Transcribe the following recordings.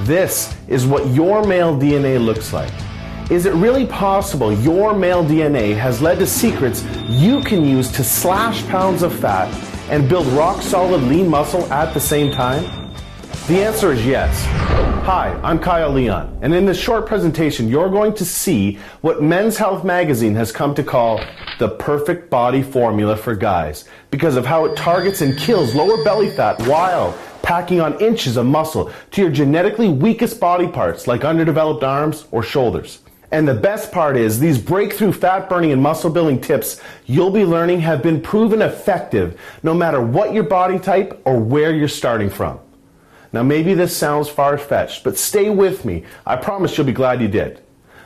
This is what your male DNA looks like. Is it really possible your male DNA has led to secrets you can use to slash pounds of fat and build rock-solid lean muscle at the same time? The answer is yes. Hi, I'm Kyle Leon, and in this short presentation, you're going to see what Men's Health magazine has come to call the perfect body formula for guys because of how it targets and kills lower belly fat while packing on inches of muscle to your genetically weakest body parts like underdeveloped arms or shoulders. And the best part is these breakthrough fat burning and muscle building tips you'll be learning have been proven effective no matter what your body type or where you're starting from. Now maybe this sounds far-fetched, but stay with me. I promise you'll be glad you did.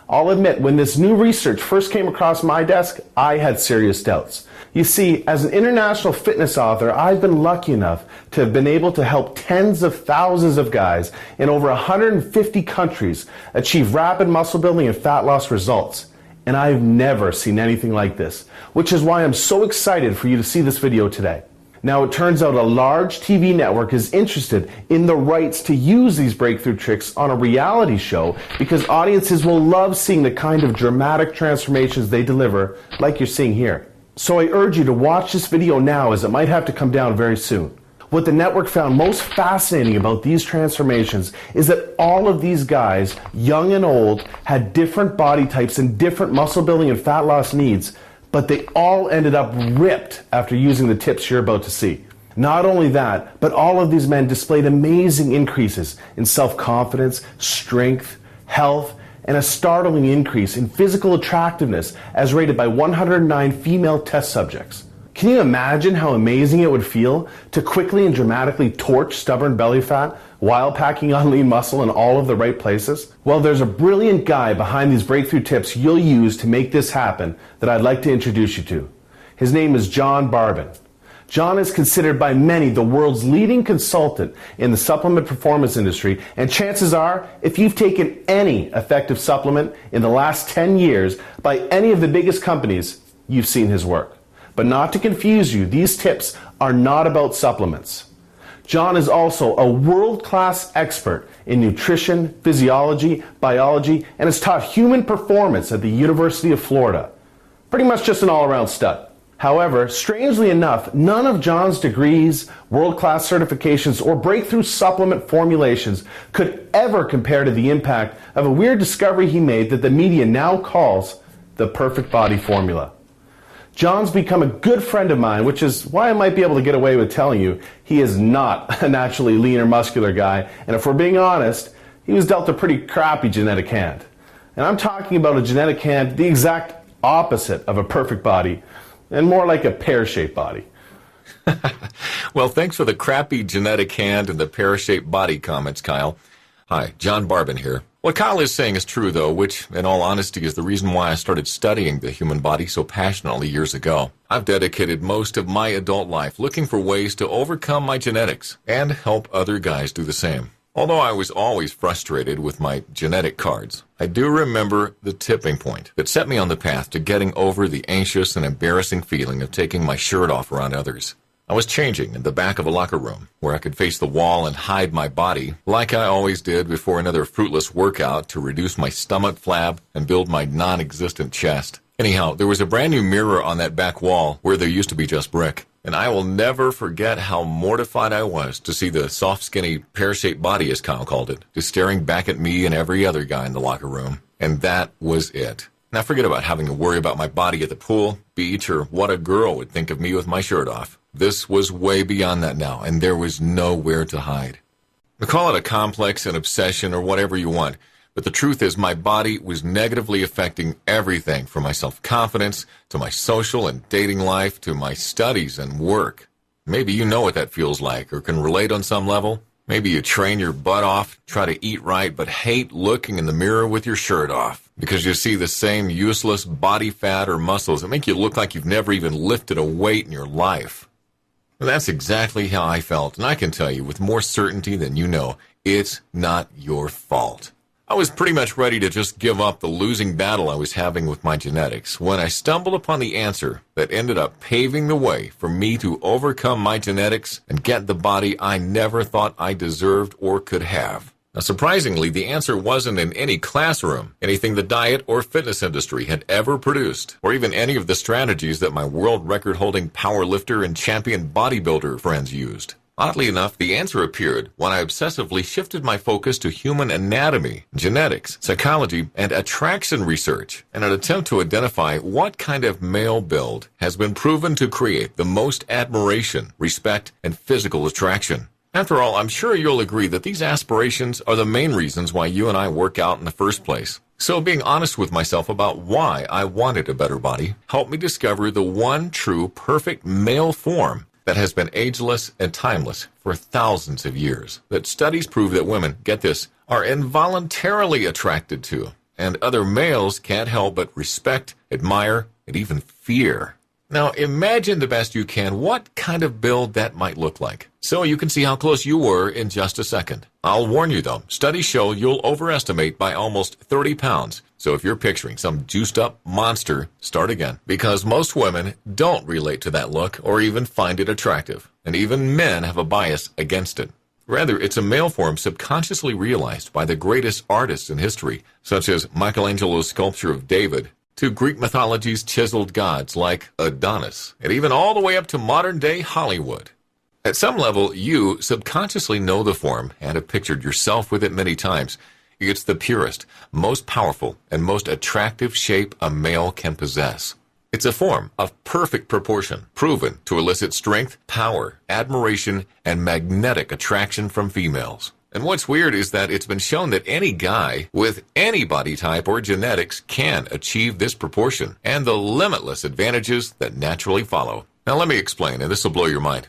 I'll admit, when this new research first came across my desk, I had serious doubts. You see, as an international fitness author, I've been lucky enough to have been able to help tens of thousands of guys in over 150 countries achieve rapid muscle building and fat loss results. And I've never seen anything like this, which is why I'm so excited for you to see this video today. Now, it turns out a large TV network is interested in the rights to use these breakthrough tricks on a reality show because audiences will love seeing the kind of dramatic transformations they deliver, like you're seeing here. So I urge you to watch this video now, as it might have to come down very soon. What the network found most fascinating about these transformations is that all of these guys, young and old, had different body types and different muscle building and fat loss needs, but they all ended up ripped after using the tips you're about to see. Not only that, but all of these men displayed amazing increases in self-confidence, strength, health, and a startling increase in physical attractiveness as rated by 109 female test subjects. Can you imagine how amazing it would feel to quickly and dramatically torch stubborn belly fat while packing on lean muscle in all of the right places? Well, there's a brilliant guy behind these breakthrough tips you'll use to make this happen that I'd like to introduce you to. His name is John Barbon. John is considered by many the world's leading consultant in the supplement performance industry, and chances are, if you've taken any effective supplement in the last 10 years by any of the biggest companies, you've seen his work. But not to confuse you, these tips are not about supplements. John is also a world-class expert in nutrition, physiology, biology, and has taught human performance at the University of Florida. Pretty much just an all-around stud. However, strangely enough, none of John's degrees, world-class certifications, or breakthrough supplement formulations could ever compare to the impact of a weird discovery he made that the media now calls the perfect body formula. John's become a good friend of mine, which is why I might be able to get away with telling you he is not a naturally lean or muscular guy, and if we're being honest, he was dealt a pretty crappy genetic hand. And I'm talking about a genetic hand the exact opposite of a perfect body, and more like a pear-shaped body. Well, thanks for the crappy genetic hand and the pear-shaped body comments, Kyle. Hi, John Barbon here. What Kyle is saying is true, though, which, in all honesty, is the reason why I started studying the human body so passionately years ago. I've dedicated most of my adult life looking for ways to overcome my genetics and help other guys do the same. Although I was always frustrated with my genetic cards, I do remember the tipping point that set me on the path to getting over the anxious and embarrassing feeling of taking my shirt off around others. I was changing in the back of a locker room where I could face the wall and hide my body like I always did before another fruitless workout to reduce my stomach flab and build my non-existent chest. Anyhow, there was a brand new mirror on that back wall where there used to be just brick. And I will never forget how mortified I was to see the soft, skinny, pear-shaped body, as Kyle called it, just staring back at me and every other guy in the locker room. And that was it. Now forget about having to worry about my body at the pool, beach, or what a girl would think of me with my shirt off. This was way beyond that now, and there was nowhere to hide. Now call it a complex, an obsession, or whatever you want. But the truth is my body was negatively affecting everything from my self-confidence to my social and dating life to my studies and work. Maybe you know what that feels like or can relate on some level. Maybe you train your butt off, try to eat right, but hate looking in the mirror with your shirt off because you see the same useless body fat or muscles that make you look like you've never even lifted a weight in your life. Well, that's exactly how I felt, and I can tell you with more certainty than you know, it's not your fault. I was pretty much ready to just give up the losing battle I was having with my genetics when I stumbled upon the answer that ended up paving the way for me to overcome my genetics and get the body I never thought I deserved or could have. Now, surprisingly, the answer wasn't in any classroom, anything the diet or fitness industry had ever produced, or even any of the strategies that my world record-holding powerlifter and champion bodybuilder friends used. Oddly enough, the answer appeared when I obsessively shifted my focus to human anatomy, genetics, psychology, and attraction research in an attempt to identify what kind of male build has been proven to create the most admiration, respect, and physical attraction. After all, I'm sure you'll agree that these aspirations are the main reasons why you and I work out in the first place. So being honest with myself about why I wanted a better body helped me discover the one true perfect male form that has been ageless and timeless for thousands of years, that studies prove that women, get this, are involuntarily attracted to, and other males can't help but respect, admire, and even fear. Now, imagine the best you can what kind of build that might look like, so you can see how close you were in just a second. I'll warn you, though, studies show you'll overestimate by almost 30 pounds, so if you're picturing some juiced-up monster, start again, because most women don't relate to that look or even find it attractive, and even men have a bias against it. Rather, it's a male form subconsciously realized by the greatest artists in history, such as Michelangelo's sculpture of David, to Greek mythology's chiseled gods like Adonis, and even all the way up to modern-day Hollywood. At some level, you subconsciously know the form and have pictured yourself with it many times. It's the purest, most powerful, and most attractive shape a male can possess. It's a form of perfect proportion, proven to elicit strength, power, admiration, and magnetic attraction from females. And what's weird is that it's been shown that any guy with any body type or genetics can achieve this proportion and the limitless advantages that naturally follow. Now let me explain, and this will blow your mind.